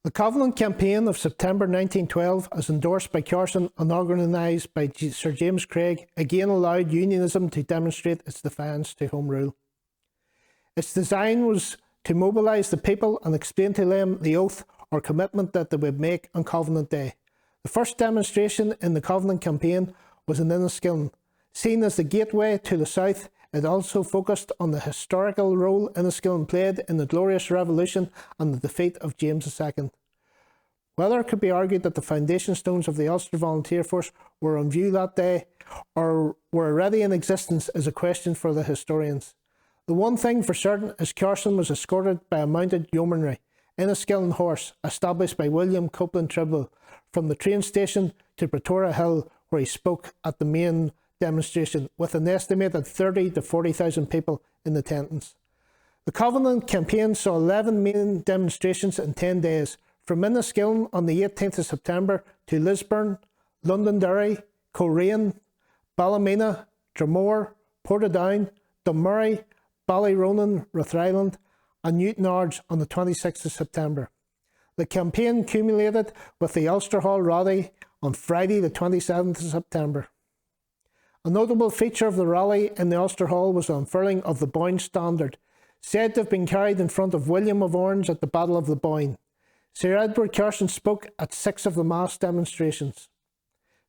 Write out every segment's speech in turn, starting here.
The Covenant Campaign of September 1912, as endorsed by Carson and organised by Sir James Craig, again allowed Unionism to demonstrate its defiance to Home Rule. Its design was to mobilise the people and explain to them the oath or commitment that they would make on Covenant Day. The first demonstration in the Covenant Campaign was in Enniskillen. Seen as the gateway to the south, it also focused on the historical role Enniskillen played in the Glorious Revolution and the defeat of James II. Whether it could be argued that the foundation stones of the Ulster Volunteer Force were on view that day or were already in existence is a question for the historians. The one thing for certain is Carson was escorted by a mounted yeomanry, Enniskillen horse, established by William Copeland Tribble, from the train station to Pretoria Hill, where he spoke at the main demonstration, with an estimated 30 to 40,000 people in attendance. The Covenant Campaign saw 11 main demonstrations in 10 days, from Enniskillen on the 18th of September to Lisburn, Londonderry, Coleraine, Ballymena, Dromore, Portadown, Dunmurry, Ballyronan, Rathryland and Newtownards on the 26th of September. The campaign culminated with the Ulster Hall rally on Friday the 27th of September. A notable feature of the rally in the Ulster Hall was the unfurling of the Boyne Standard, said to have been carried in front of William of Orange at the Battle of the Boyne. Sir Edward Carson spoke at 6 of the mass demonstrations.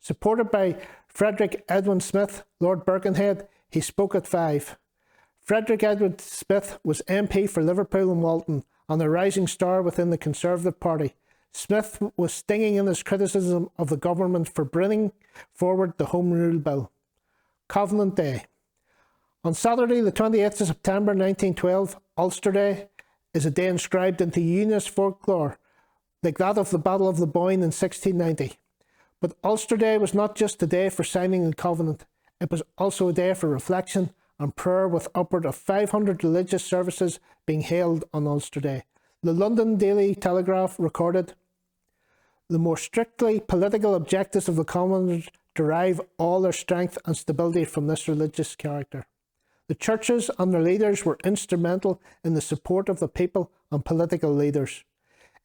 Supported by Frederick Edwin Smith, Lord Birkenhead, he spoke at 5. Frederick Edward Smith was MP for Liverpool and Walton and a rising star within the Conservative Party. Smith was stinging in his criticism of the government for bringing forward the Home Rule Bill. Covenant Day. On Saturday the 28th of September 1912, Ulster Day is a day inscribed into Unionist folklore, like that of the Battle of the Boyne in 1690. But Ulster Day was not just a day for signing the Covenant, it was also a day for reflection and prayer, with upward of 500 religious services being held on Ulster Day. The London Daily Telegraph recorded, "The more strictly political objectives of the Covenant derive all their strength and stability from this religious character. The churches and their leaders were instrumental in the support of the people and political leaders.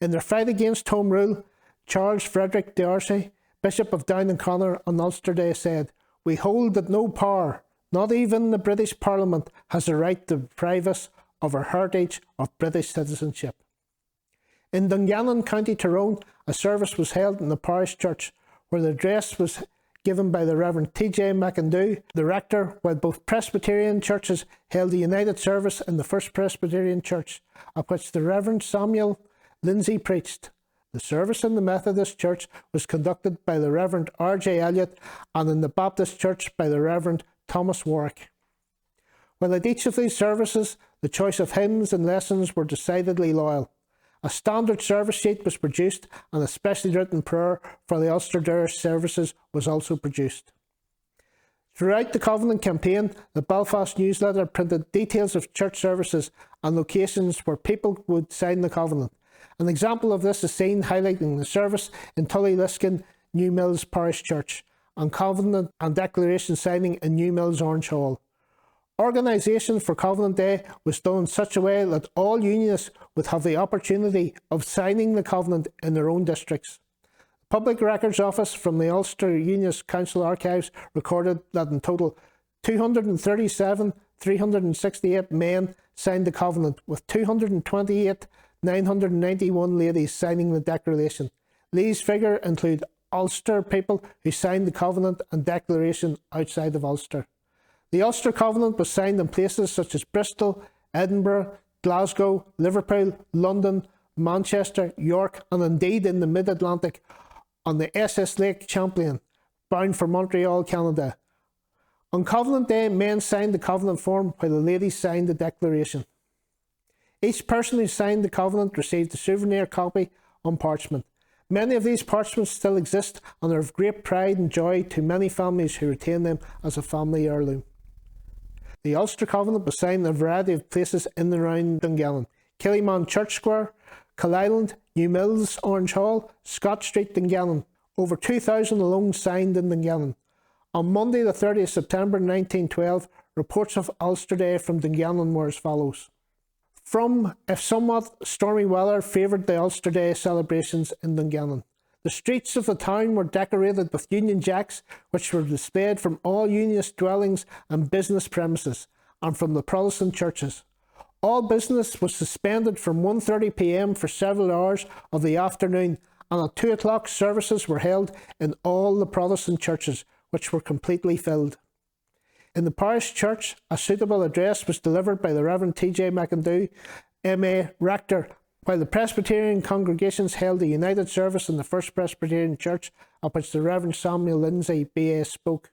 In their fight against Home Rule, Charles Frederick D'Arcy, Bishop of Down and Connor, on Ulster Day said, 'We hold that no power, not even the British Parliament, has the right to deprive us of our heritage of British citizenship.' In Dungannon, County Tyrone, a service was held in the parish church, where the address was given by the Reverend T.J. McIndoo, the rector, while both Presbyterian churches held a united service in the First Presbyterian Church, at which the Reverend Samuel Lindsay preached. The service in the Methodist Church was conducted by the Reverend R.J. Elliott, and in the Baptist Church by the Reverend Thomas Warwick. While at each of these services, the choice of hymns and lessons were decidedly loyal. A standard service sheet was produced, and a specially written prayer for the Ulster Day services was also produced. Throughout the Covenant Campaign, the Belfast newsletter printed details of church services and locations where people would sign the Covenant. An example of this is seen highlighting the service in Tullyliskin, New Mills Parish Church, and Covenant and Declaration signing in New Mills Orange Hall. Organisation for Covenant Day was done in such a way that all Unionists would have the opportunity of signing the Covenant in their own districts. The Public Records Office from the Ulster Unionist Council Archives recorded that in total 237,368 men signed the Covenant, with 228,991 ladies signing the Declaration. These figures include Ulster people who signed the Covenant and Declaration outside of Ulster. The Ulster Covenant was signed in places such as Bristol, Edinburgh, Glasgow, Liverpool, London, Manchester, York, and indeed in the mid-Atlantic on the SS Lake Champlain, bound for Montreal, Canada. On Covenant Day, men signed the Covenant form while the ladies signed the Declaration. Each person who signed the Covenant received a souvenir copy on parchment. Many of these parchments still exist and are of great pride and joy to many families who retain them as a family heirloom. The Ulster Covenant was signed in a variety of places in and around Dungannon: Killyman Church Square, Killisland, New Mills Orange Hall, Scott Street, Dungannon. Over 2,000 alone signed in Dungannon. On Monday the 30th September 1912, reports of Ulster Day from Dungannon were as follows. from if somewhat stormy weather favoured the Ulster Day celebrations in Dungannon. The streets of the town were decorated with Union Jacks, which were displayed from all Unionist dwellings and business premises, and from the Protestant churches. All business was suspended from 1:30 p.m. for several hours of the afternoon, and at 2 o'clock services were held in all the Protestant churches, which were completely filled. In the parish church, a suitable address was delivered by the Reverend T.J. McIndoe, M.A. Rector, while the Presbyterian congregations held a united service in the First Presbyterian Church, at which the Reverend Samuel Lindsay, B.A. spoke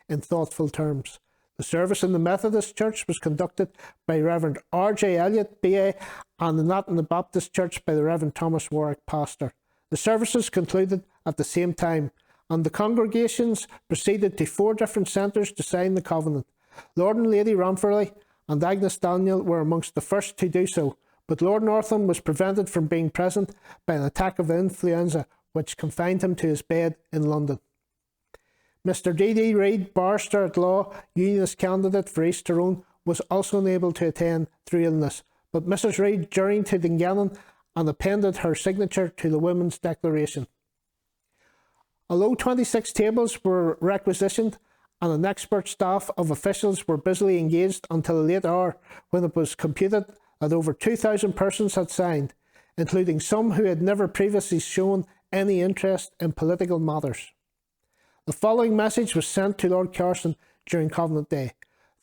in thoughtful terms. The service in the Methodist Church was conducted by Reverend R.J. Elliott, B.A., and that in the Baptist Church by the Reverend Thomas Warwick, pastor. The services concluded at the same time, and the congregations proceeded to 4 different centres to sign the covenant. Lord and Lady Ranfurly and Agnes Daniel were amongst the first to do so, but Lord Northam was prevented from being present by an attack of influenza, which confined him to his bed in London. Mr. D.D. Reid, barrister at law, Unionist candidate for East Tyrone, was also unable to attend through illness, but Mrs. Reid journeyed to Dungannon and appended her signature to the Women's Declaration. Although 26 tables were requisitioned and an expert staff of officials were busily engaged until a late hour, when it was computed that over 2,000 persons had signed, including some who had never previously shown any interest in political matters. The following message was sent to Lord Carson during Covenant Day.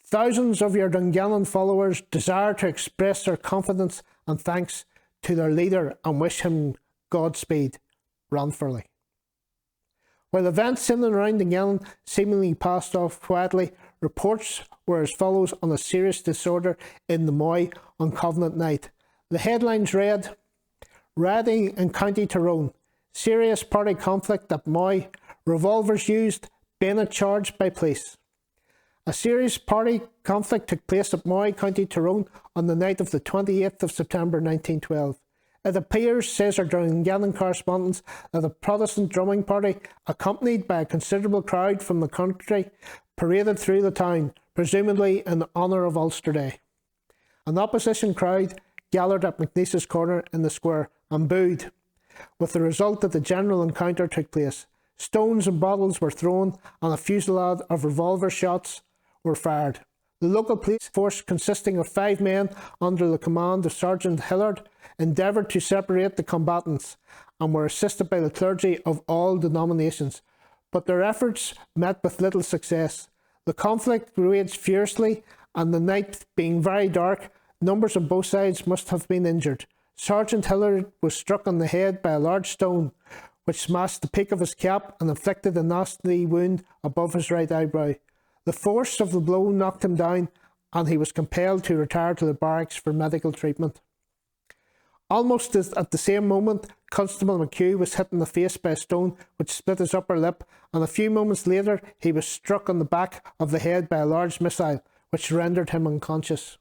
Thousands of your Dungannon followers desire to express their confidence and thanks to their leader and wish him Godspeed. Ranfurly. While events in and around Dungannon seemingly passed off quietly, reports were as follows on a serious disorder in the Moy on Covenant night. The headlines read, "Rioting in County Tyrone, serious party conflict at Moy, revolvers used, bayonet charged by police." A serious party conflict took place at Moy, County Tyrone on the night of the 28th of September 1912. It appears, says our Dungannon correspondent, that a Protestant drumming party, accompanied by a considerable crowd from the country, paraded through the town, presumably in honour of Ulster Day. An opposition crowd gathered at McNeese's Corner in the square and booed, with the result that the general encounter took place. Stones and bottles were thrown and a fusillade of revolver shots were fired. The local police force, consisting of 5 men under the command of Sergeant Hillard, endeavoured to separate the combatants and were assisted by the clergy of all denominations, but their efforts met with little success. The conflict raged fiercely, and the night being very dark, numbers on both sides must have been injured. Sergeant Hillard was struck on the head by a large stone, which smashed the peak of his cap and inflicted a nasty wound above his right eyebrow. The force of the blow knocked him down, and he was compelled to retire to the barracks for medical treatment. Almost at the same moment, Constable McHugh was hit in the face by a stone which split his upper lip, and a few moments later he was struck on the back of the head by a large missile, which rendered him unconscious.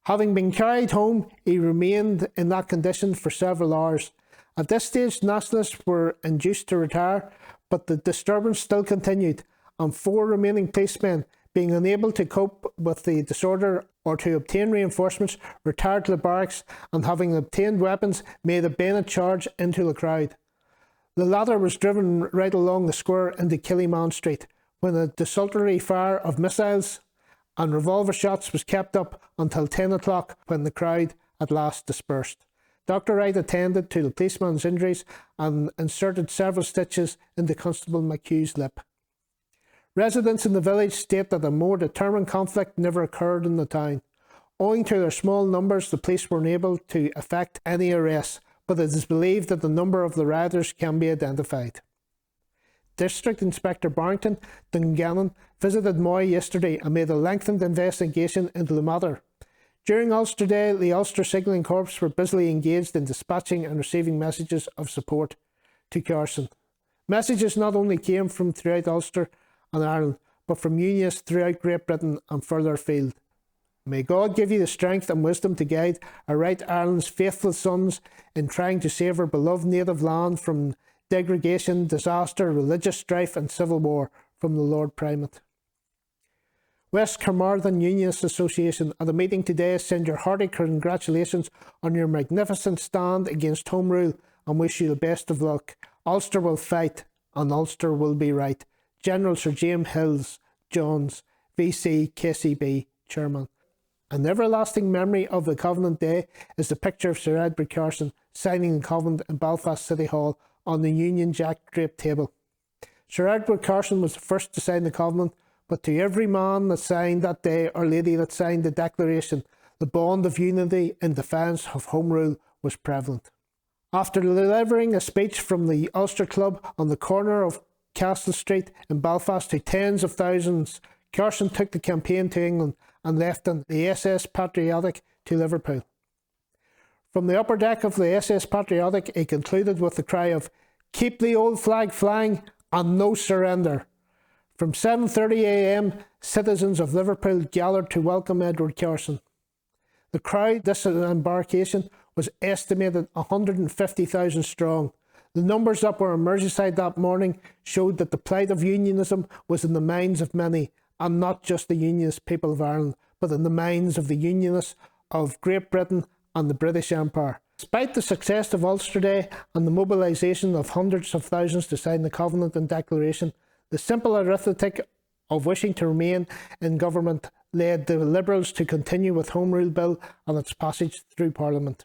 Having been carried home, he remained in that condition for several hours. At this stage, Nationalists were induced to retire, but the disturbance still continued, and 4 remaining policemen, being unable to cope with the disorder or to obtain reinforcements, retired to the barracks, and having obtained weapons, made a bayonet charge into the crowd. The latter was driven right along the square into Killyman Street, when a desultory fire of missiles and revolver shots was kept up until 10 o'clock, when the crowd at last dispersed. Dr. Wright attended to the policeman's injuries and inserted several stitches into Constable McHugh's lip. Residents in the village state that a more determined conflict never occurred in the town. Owing to their small numbers, the police were unable to effect any arrests, but it is believed that the number of the rioters can be identified. District Inspector Barrington, Dungannon, visited Moy yesterday and made a lengthened investigation into the matter. During Ulster Day, the Ulster Signalling Corps were busily engaged in dispatching and receiving messages of support to Carson. Messages not only came from throughout Ulster and Ireland, but from Unionists throughout Great Britain and further afield. May God give you the strength and wisdom to guide our right Ireland's faithful sons in trying to save our beloved native land from degradation, disaster, religious strife and civil war. From the Lord Primate. West Carmarthen Unionist Association, at a meeting today, send your hearty congratulations on your magnificent stand against Home Rule and wish you the best of luck. Ulster will fight and Ulster will be right. General Sir James Hills Jones, VC KCB Chairman. An everlasting memory of the Covenant Day is the picture of Sir Edward Carson signing the Covenant in Belfast City Hall on the Union Jack draped table. Sir Edward Carson was the first to sign the Covenant, but to every man that signed that day or lady that signed the Declaration, the bond of unity in defence of Home Rule was prevalent. After delivering a speech from the Ulster Club on the corner of Castle Street in Belfast to tens of thousands, Carson took the campaign to England and left on the SS Patriotic to Liverpool. From the upper deck of the SS Patriotic, he concluded with the cry of "Keep the old flag flying and no surrender." From 7:30 a.m, citizens of Liverpool gathered to welcome Edward Carson. The crowd this embarkation was estimated 150,000 strong. The numbers that were in Merseyside that morning showed that the plight of unionism was in the minds of many, and not just the unionist people of Ireland, but in the minds of the unionists of Great Britain and the British Empire. Despite the success of Ulster Day and the mobilisation of hundreds of thousands to sign the Covenant and Declaration, the simple arithmetic of wishing to remain in government led the Liberals to continue with Home Rule Bill and its passage through Parliament.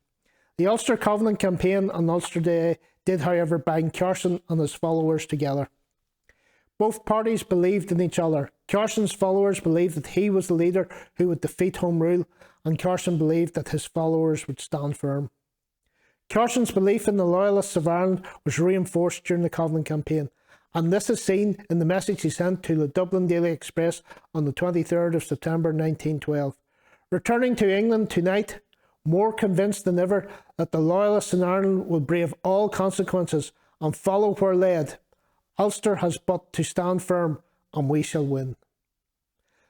The Ulster Covenant campaign on Ulster Day did, however, bind Carson and his followers together. Both parties believed in each other. Carson's followers believed that he was the leader who would defeat Home Rule, and Carson believed that his followers would stand firm. Carson's belief in the Loyalists of Ireland was reinforced during the Covenant campaign, and this is seen in the message he sent to the Dublin Daily Express on the 23rd of September 1912. Returning to England tonight, more convinced than ever that the Loyalists in Ireland will brave all consequences and follow where led, Ulster has but to stand firm and we shall win.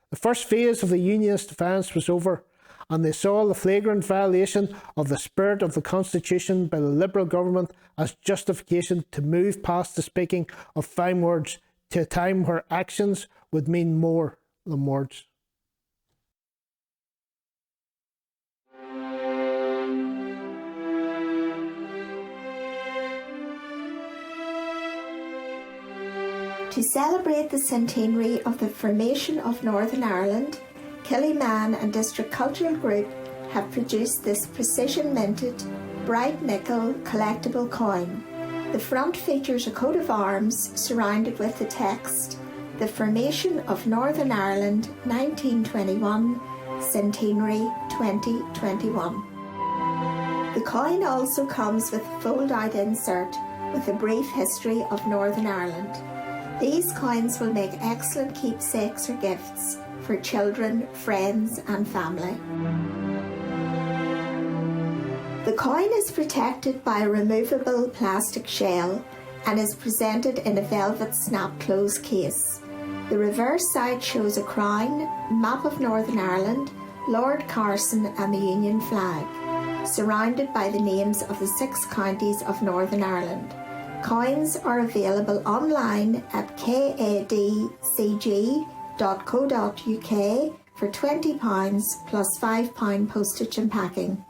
The first phase of the Unionist defence was over, and they saw the flagrant violation of the spirit of the Constitution by the Liberal government as justification to move past the speaking of fine words to a time where actions would mean more than words. To celebrate the centenary of the formation of Northern Ireland, Killyman and District Cultural Group have produced this precision-minted, bright nickel collectible coin. The front features a coat of arms surrounded with the text, "The Formation of Northern Ireland 1921, Centenary 2021. The coin also comes with a fold-out insert with a brief history of Northern Ireland. These coins will make excellent keepsakes or gifts for children, friends and family. The coin is protected by a removable plastic shell and is presented in a velvet snap-close case. The reverse side shows a crown, map of Northern Ireland, Lord Carson and the Union flag, surrounded by the names of the 6 counties of Northern Ireland. Coins are available online at kadcg.co.uk for £20 plus £5 postage and packing.